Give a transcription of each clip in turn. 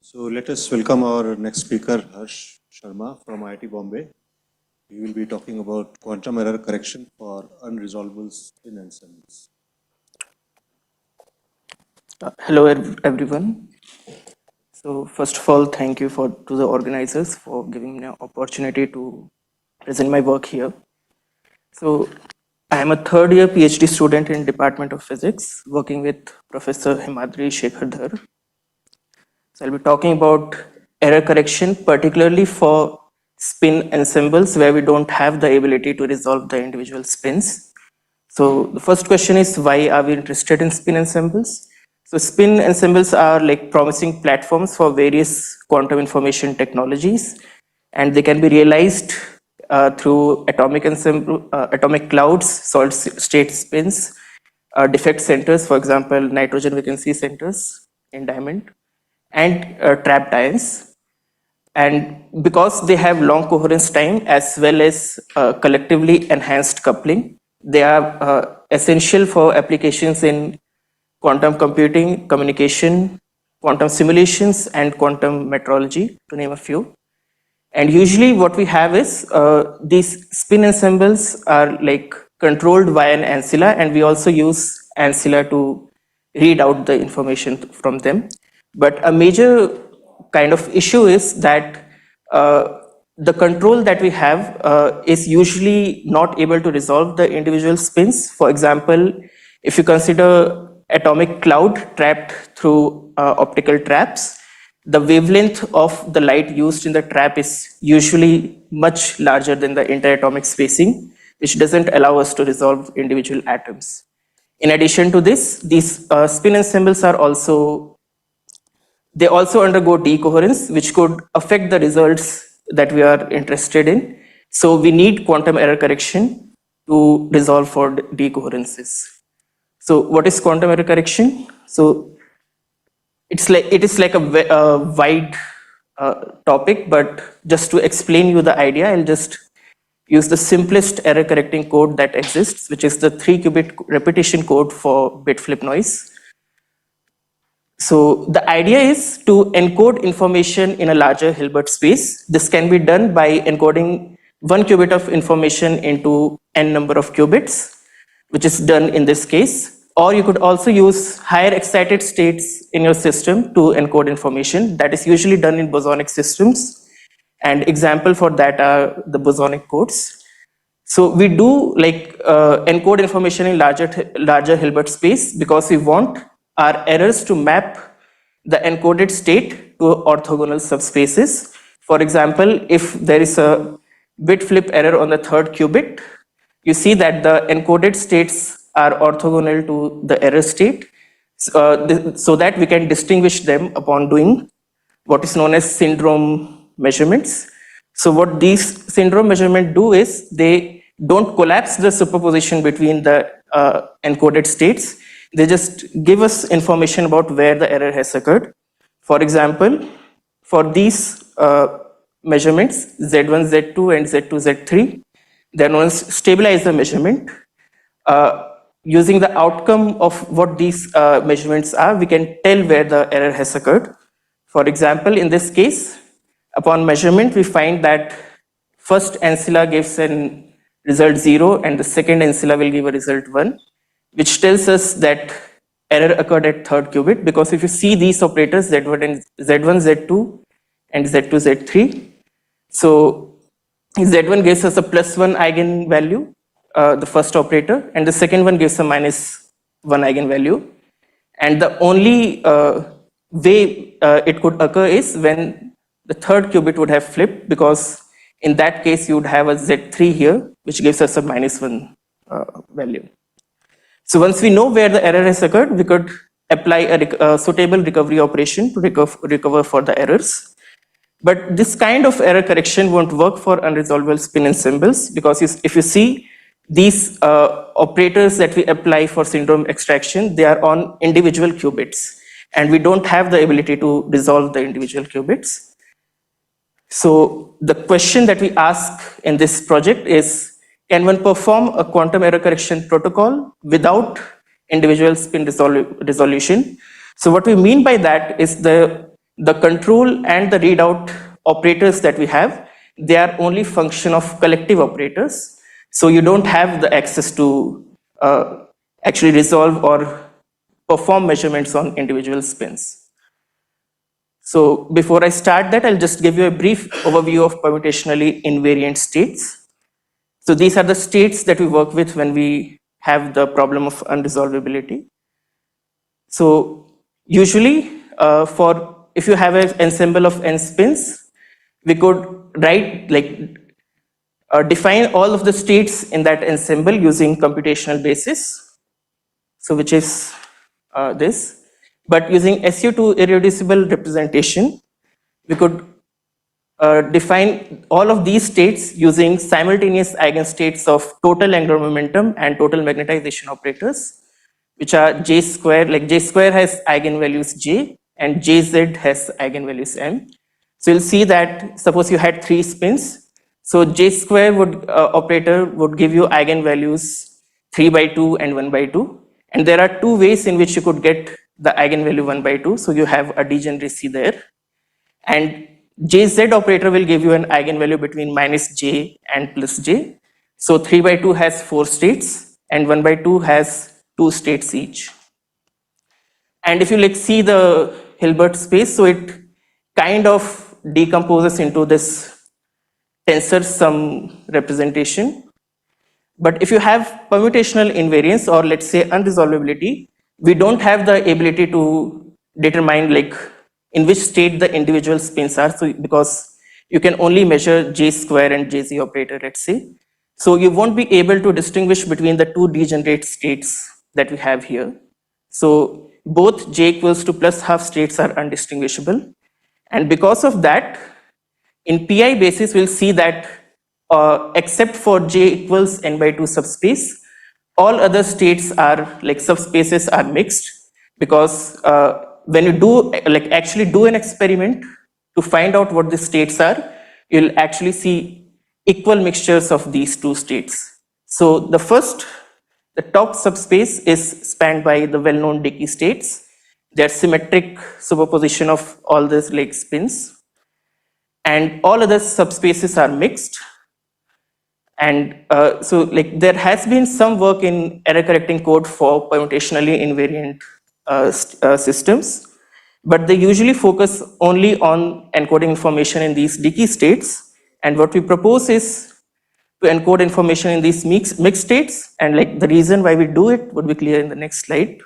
So let us welcome our next speaker, Harsh Sharma from IIT Bombay. We will be talking about quantum error correction for unresolvable spin ensembles. Hello everyone. So first of all, thank you to the organizers for giving me an opportunity to present my work here. So I am a third year PhD student in Department of Physics, working with Professor Himadri Dhar. So I'll be talking about error correction, particularly for spin ensembles where we don't have the ability to resolve the individual spins. So the first question is, why are we interested in spin ensembles? So spin ensembles are like promising platforms for various quantum information technologies, and they can be realized through atomic clouds, solid state spins, defect centers, for example, nitrogen vacancy centers in diamond, and trapped ions. And because they have long coherence time as well as collectively enhanced coupling, they are essential for applications in quantum computing, communication, quantum simulations, and quantum metrology, to name a few. And usually what we have is these spin ensembles are like controlled via an ancilla, and we also use ancilla to read out the information from them. But a major kind of issue is that the control that we have is usually not able to resolve the individual spins. For example, if you consider atomic cloud trapped through optical traps, the wavelength of the light used in the trap is usually much larger than the interatomic spacing, which doesn't allow us to resolve individual atoms. In addition to this, these spin ensembles are also undergo decoherence, which could affect the results that we are interested in. So we need quantum error correction to resolve for decoherences. So what is quantum error correction? So it is like a wide topic, but just to explain you the idea, I'll just use the simplest error correcting code that exists, which is the 3-qubit repetition code for bit flip noise. So the idea is to encode information in a larger Hilbert space. This can be done by encoding 1 qubit of information into n number of qubits, which is done in this case. Or you could also use higher excited states in your system to encode information. That is usually done in bosonic systems. And example for that are the bosonic codes. So we do like encode information in larger Hilbert space because we want our errors to map the encoded state to orthogonal subspaces. For example, if there is a bit flip error on the 3rd qubit, you see that the encoded states are orthogonal to the error state, so that we can distinguish them upon doing what is known as syndrome measurements. So what these syndrome measurements do is they don't collapse the superposition between the encoded states. They just give us information about where the error has occurred. For example, for these measurements, Z1, Z2, and Z2, Z3, they are known as stabilizer measurement. Using the outcome of what these measurements are, we can tell where the error has occurred. For example, in this case, upon measurement, we find that first ancilla gives an result 0 and the second ancilla will give a result 1, which tells us that error occurred at 3rd qubit, because if you see these operators Z1, Z2, and Z2, Z3, so Z1 gives us a +1 eigenvalue, the first operator, and the second one gives a -1 eigenvalue. And the only way it could occur is when the 3rd qubit would have flipped, because in that case you would have a Z3 here, which gives us a -1 value. So once we know where the error has occurred, we could apply a suitable recovery operation to recover for the errors. But this kind of error correction won't work for unresolvable spin ensembles, because if you see these operators that we apply for syndrome extraction, they are on individual qubits, and we don't have the ability to resolve the individual qubits. So the question that we ask in this project is, can one perform a quantum error correction protocol without individual spin resolution? So what we mean by that is the the control and the readout operators that we have, they are only function of collective operators. So you don't have the access to actually resolve or perform measurements on individual spins. So before I start that, I'll just give you a brief overview of permutationally invariant states. So these are the states that we work with when we have the problem of unresolvability. So usually if you have an ensemble of n spins, we could write define all of the states in that ensemble using computational basis. So which is this, but using SU2 irreducible representation, we could define all of these states using simultaneous eigenstates of total angular momentum and total magnetization operators, which are j square, like j square has eigenvalues j and jz has eigenvalues m. So you'll see that suppose you had 3 spins, so j square operator would give you eigenvalues 3 by 2 and 1 by 2. And there are 2 ways in which you could get the eigenvalue 1 by 2. So you have a degeneracy there. And jz operator will give you an eigenvalue between minus j and plus j. So 3 by 2 has 4 states and 1 by 2 has 2 states each. And if you see the Hilbert space, so it kind of decomposes into this tensor sum representation. But if you have permutational invariance, or let's say unresolvability, we don't have the ability to determine in which state the individual spins are. So because you can only measure j square and jz operator, let's say. So you won't be able to distinguish between the 2 degenerate states that we have here. So both j equals to plus half states are undistinguishable. And because of that, in PI basis, we'll see that except for j equals n by 2 subspace, all other states are subspaces are mixed, because when you do actually do an experiment to find out what the states are, you'll actually see equal mixtures of these 2 states. So the top subspace is spanned by the well-known Dickey states. They're symmetric superposition of all these spins. And all other subspaces are mixed. And so there has been some work in error correcting code for permutationally invariant systems, but they usually focus only on encoding information in these Dickey states. And what we propose is to encode information in these mixed states, and the reason why we do it would be clear in the next slide.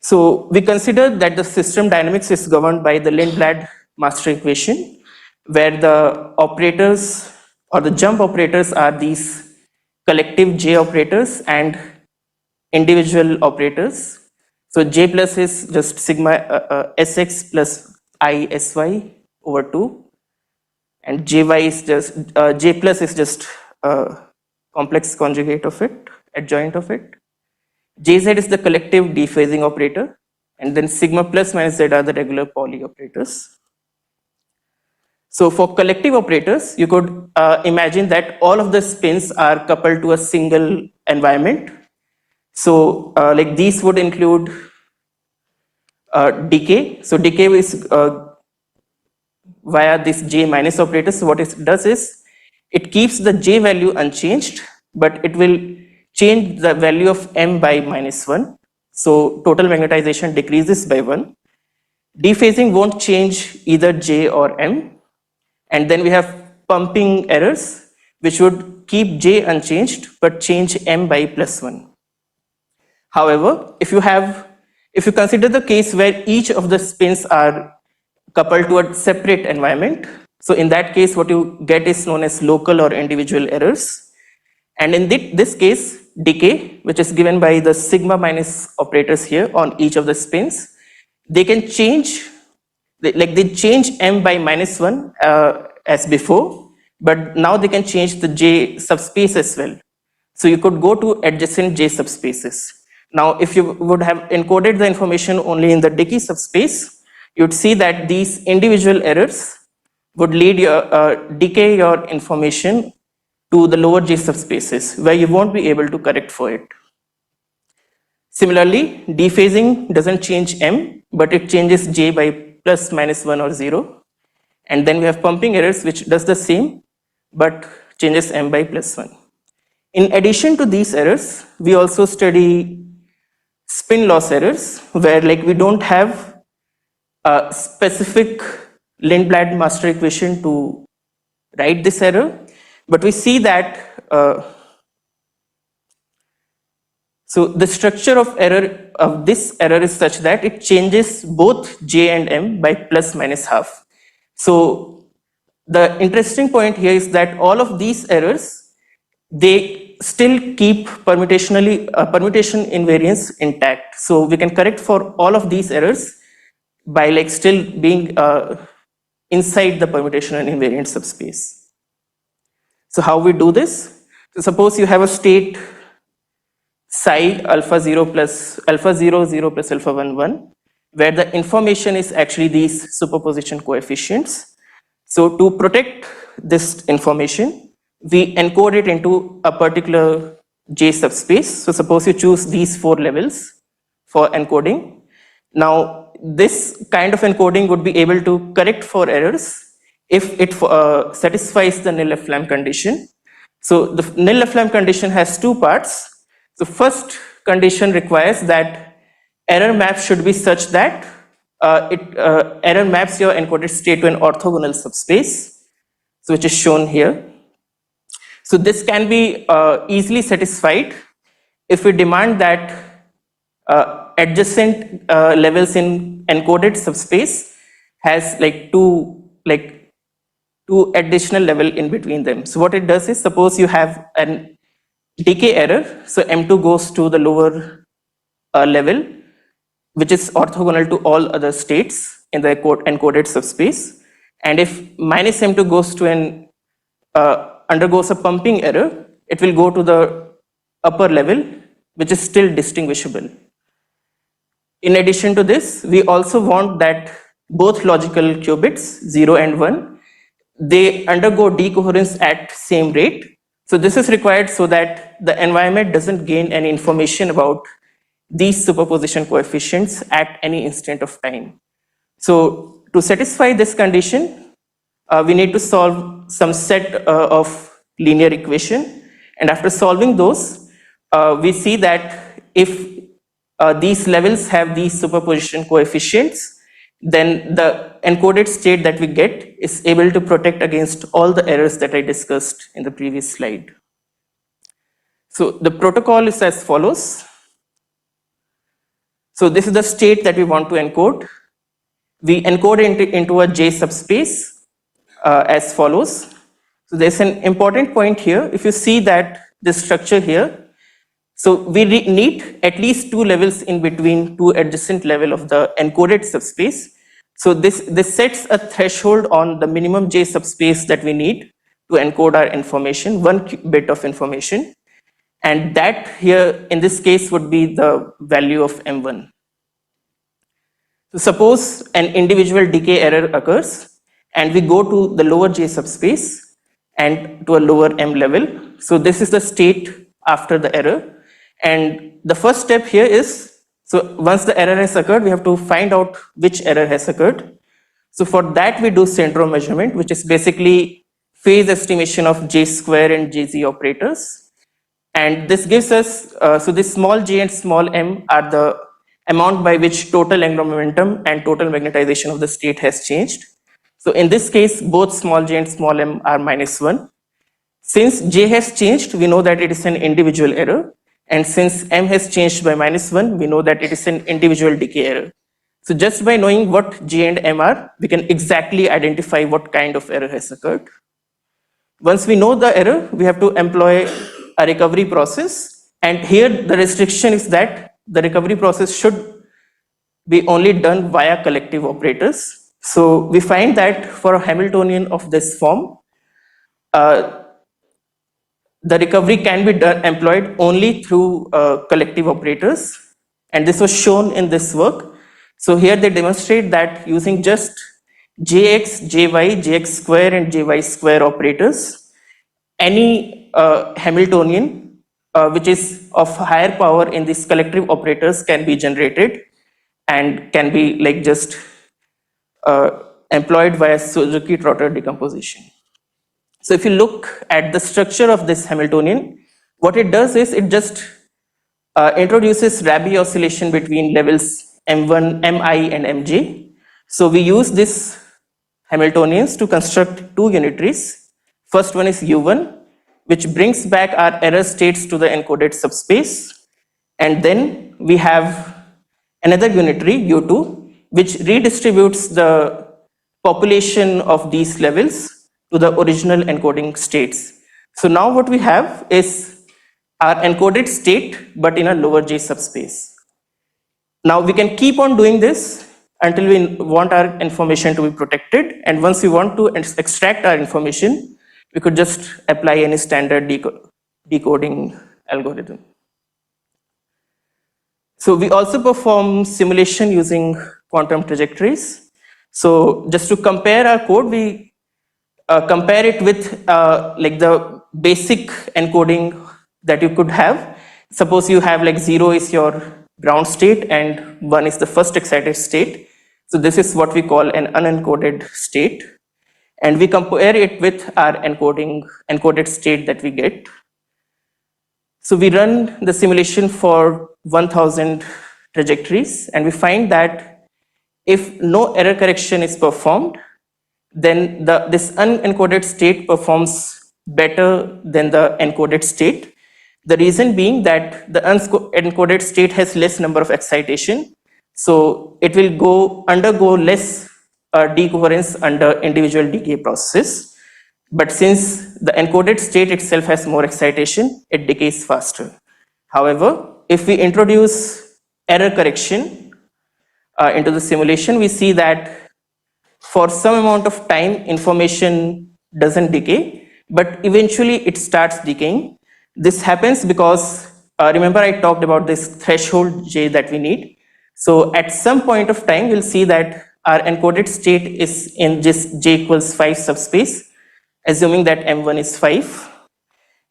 So we consider that the system dynamics is governed by the Lindblad master equation, where the operators or the jump operators are these collective j operators and individual operators. So j plus is just sigma sx plus I sy over 2, and jy is just j plus is just complex conjugate of it, adjoint of it. Jz is the collective dephasing operator, and then sigma plus minus z are the regular Pauli operators. So for collective operators, you could imagine that all of the spins are coupled to a single environment. So these would include decay. So decay is via this j minus operator. So what it does is it keeps the j value unchanged, but it will change the value of m by -1. So total magnetization decreases by 1. Dephasing won't change either j or m. And then we have pumping errors, which would keep j unchanged but change m by +1. However, if you consider the case where each of the spins are coupled to a separate environment, so in that case what you get is known as local or individual errors. And in this case, decay, which is given by the sigma minus operators here on each of the spins, they can change, they change m by -1 as before, but now they can change the j subspace as well. So you could go to adjacent j subspaces. Now, if you would have encoded the information only in the Dickey subspace, you'd see that these individual errors would lead your decay your information to the lower j subspaces, where you won't be able to correct for it. Similarly, dephasing doesn't change m, but it changes j by plus, minus 1 or 0. And then we have pumping errors, which does the same, but changes m by plus 1. In addition to these errors, we also study spin loss errors, where like we don't have a specific Lindblad master equation to write this error, but we see that so the structure of error of this error is such that it changes both j and m by plus minus half. So the interesting point here is that all of these errors, they still keep permutation invariance intact. So we can correct for all of these errors by like still being inside the permutation and invariant subspace. So how we do this? So suppose you have a state psi alpha 0 plus alpha 0 0 plus alpha 1 1, where the information is actually these superposition coefficients. So to protect this information, we encode it into a particular J subspace. So suppose you choose these 4 levels for encoding. Now this kind of encoding would be able to correct for errors if it satisfies the nil Flam condition. So the nil Flam condition has 2 parts. So first condition requires that error map should be such that error maps your encoded state to an orthogonal subspace, so which is shown here. So this can be easily satisfied if we demand that adjacent levels in encoded subspace has like two additional level in between them. So what it does is, suppose you have an decay error, so m2 goes to the lower level, which is orthogonal to all other states in the encoded subspace. And if minus m2 goes to an undergoes a pumping error, it will go to the upper level, which is still distinguishable. In addition to this, we also want that both logical qubits 0 and 1, they undergo decoherence at same rate. So this is required so that the environment doesn't gain any information about these superposition coefficients at any instant of time. So to satisfy this condition, we need to solve some set of linear equation, and after solving those, we see that if these levels have these superposition coefficients, then the encoded state that we get is able to protect against all the errors that I discussed in the previous slide. So the protocol is as follows. So this is the state that we want to encode. We encode into a J subspace as follows. So there's an important point here. If you see that this structure here, so we need at least 2 levels in between 2 adjacent level of the encoded subspace. So this sets a threshold on the minimum J subspace that we need to encode our information, 1 bit of information. And that here in this case would be the value of M1. So suppose an individual decay error occurs and we go to the lower J subspace and to a lower M level. So this is the state after the error. And the first step here is, so once the error has occurred, we have to find out which error has occurred. So for that we do syndrome measurement, which is basically phase estimation of J square and JZ operators. And this gives us, so this small j and small m are the amount by which total angular momentum and total magnetization of the state has changed. So in this case, both small j and small m are -1. Since j has changed, we know that it is an individual error. And since m has changed by -1, we know that it is an individual decay error. So just by knowing what j and m are, we can exactly identify what kind of error has occurred. Once we know the error, we have to employ a recovery process. And here the restriction is that the recovery process should be only done via collective operators. So we find that for a Hamiltonian of this form, the recovery can be employed only through collective operators. And this was shown in this work. So here they demonstrate that using just jx, jy, jx square and jy square operators, any Hamiltonian which is of higher power in these collective operators can be generated and can be like just employed via Suzuki-Trotter decomposition. So if you look at the structure of this Hamiltonian, what it does is it just introduces Rabi oscillation between levels M1, Mi and Mj. So we use this Hamiltonians to construct two unitaries. First one is U1, which brings back our error states to the encoded subspace. And then we have another unitary, U2, which redistributes the population of these levels to the original encoding states. So now what we have is our encoded state, but in a lower J subspace. Now we can keep on doing this until we want our information to be protected. And once we want to extract our information, we could just apply any standard decoding algorithm. So we also perform simulation using quantum trajectories. So just to compare our code, we compare it with like the basic encoding that you could have. Suppose you have like 0 is your ground state and 1 is the first excited state. So this is what we call an unencoded state. And we compare it with our encoded state that we get. So we run the simulation for 1000 trajectories, and we find that if no error correction is performed, then this unencoded state performs better than the encoded state. The reason being that the unencoded state has less number of excitation, so it will undergo less decoherence under individual decay processes. But since the encoded state itself has more excitation, it decays faster. However, if we introduce error correction into the simulation, we see that for some amount of time, information doesn't decay, but eventually it starts decaying. This happens because, remember I talked about this threshold J that we need. So at some point of time, we'll see that our encoded state is in this J equals 5 subspace, assuming that M1 is 5.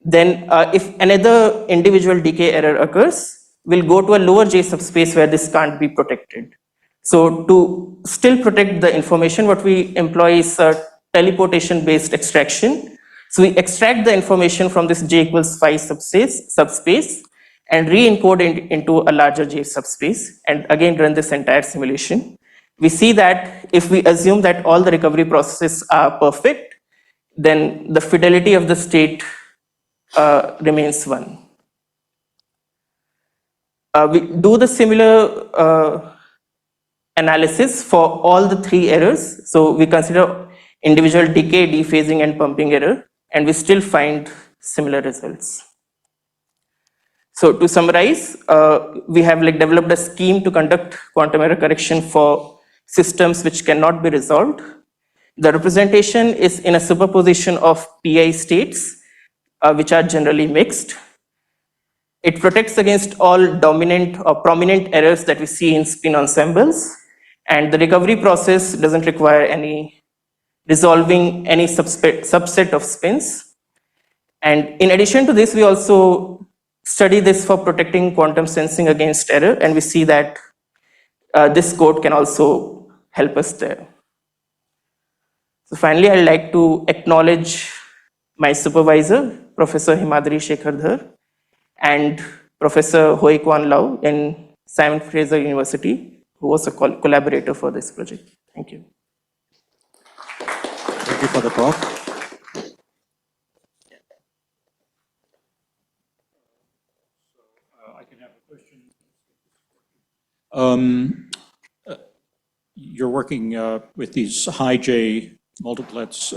Then if another individual decay error occurs, we'll go to a lower J subspace where this can't be protected. So to still protect the information, what we employ is a teleportation based extraction. So we extract the information from this J equals 5 subspace and re-encode it into a larger J subspace, and again run this entire simulation. We see that if we assume that all the recovery processes are perfect, then the fidelity of the state remains 1. We do the similar analysis for all the 3 errors. So we consider individual decay, dephasing, and pumping error, and we still find similar results. So to summarize, we have developed a scheme to conduct quantum error correction for systems which cannot be resolved. The representation is in a superposition of PI states, which are generally mixed. It protects against all dominant or prominent errors that we see in spin ensembles, and the recovery process doesn't require any resolving any subset of spins. And in addition to this, we also study this for protecting quantum sensing against error, and we see that this code can also help us there. So finally, I'd like to acknowledge my supervisor, Professor Himadri Shekhar Dhar, and Professor Hoi Kwan Lau in Simon Fraser University, who was a collaborator for this project. Thank you. Thank you for the talk. I can have a question. You're working with these high J multiplets.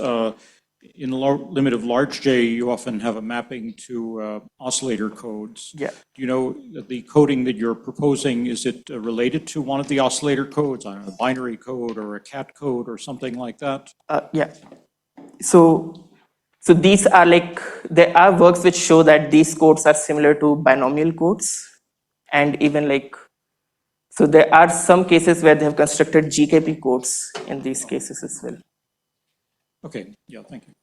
In the limit of large J, you often have a mapping to oscillator codes. Yeah. Do you know the coding that you're proposing, is it related to one of the oscillator codes, I don't know, a binary code or a cat code or something like that? Yeah. So these are there are works which show that these codes are similar to binomial codes, and even so there are some cases where they have constructed GKP codes in these cases as well. Okay, yeah, thank you.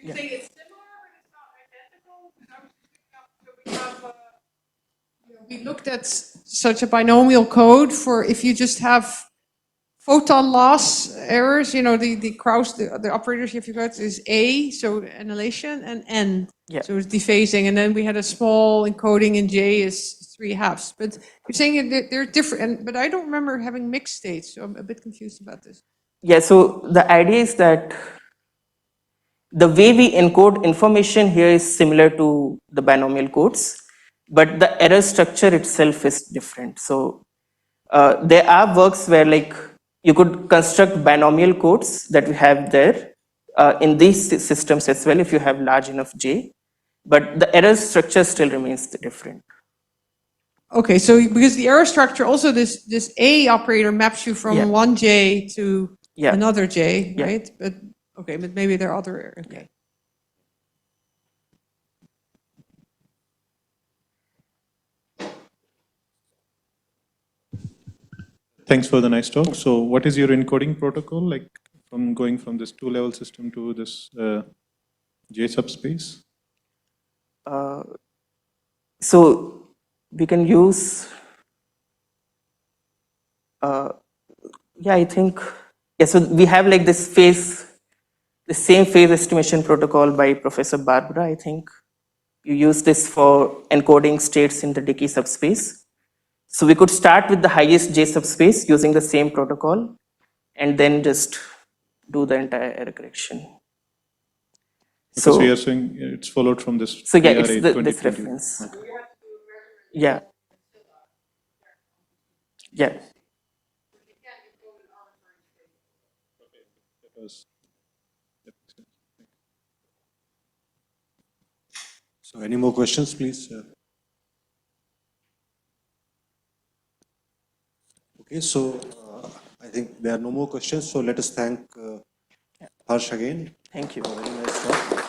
You say it's similar, but it's not identical? So we have We looked at such a binomial code for if you just have photon loss errors, the Krauss, the operators you have got is A, so annihilation, and N, Yeah. so it's dephasing. And then we had a small encoding in J is 3/2. But you're saying that they're different, but I don't remember having mixed states, so I'm a bit confused about this. Yeah, so the idea is that the way we encode information here is similar to the binomial codes, but the error structure itself is different. So there are works where like you could construct binomial codes that we have there in these systems as well if you have large enough J, but the error structure still remains different. Okay, so because the error structure also this A operator maps you from Yeah. one J to Yeah. another J, Yeah. right? But okay, but maybe there are other okay. Thanks for the nice talk. So what is your encoding protocol, like from going from this two-level system to this J subspace? So we can use, I think, so we have like the same phase estimation protocol by Professor Barbara, I think. You use this for encoding states in the decay subspace. So we could start with the highest J subspace using the same protocol and then just do the entire error correction. So you're saying it's followed from this. So yeah, it's PRA this 2020. reference. Yeah. Yeah. So any more questions, please? Okay, so I think there are no more questions. So let us thank Harsh again. Thank you. For a very nice talk.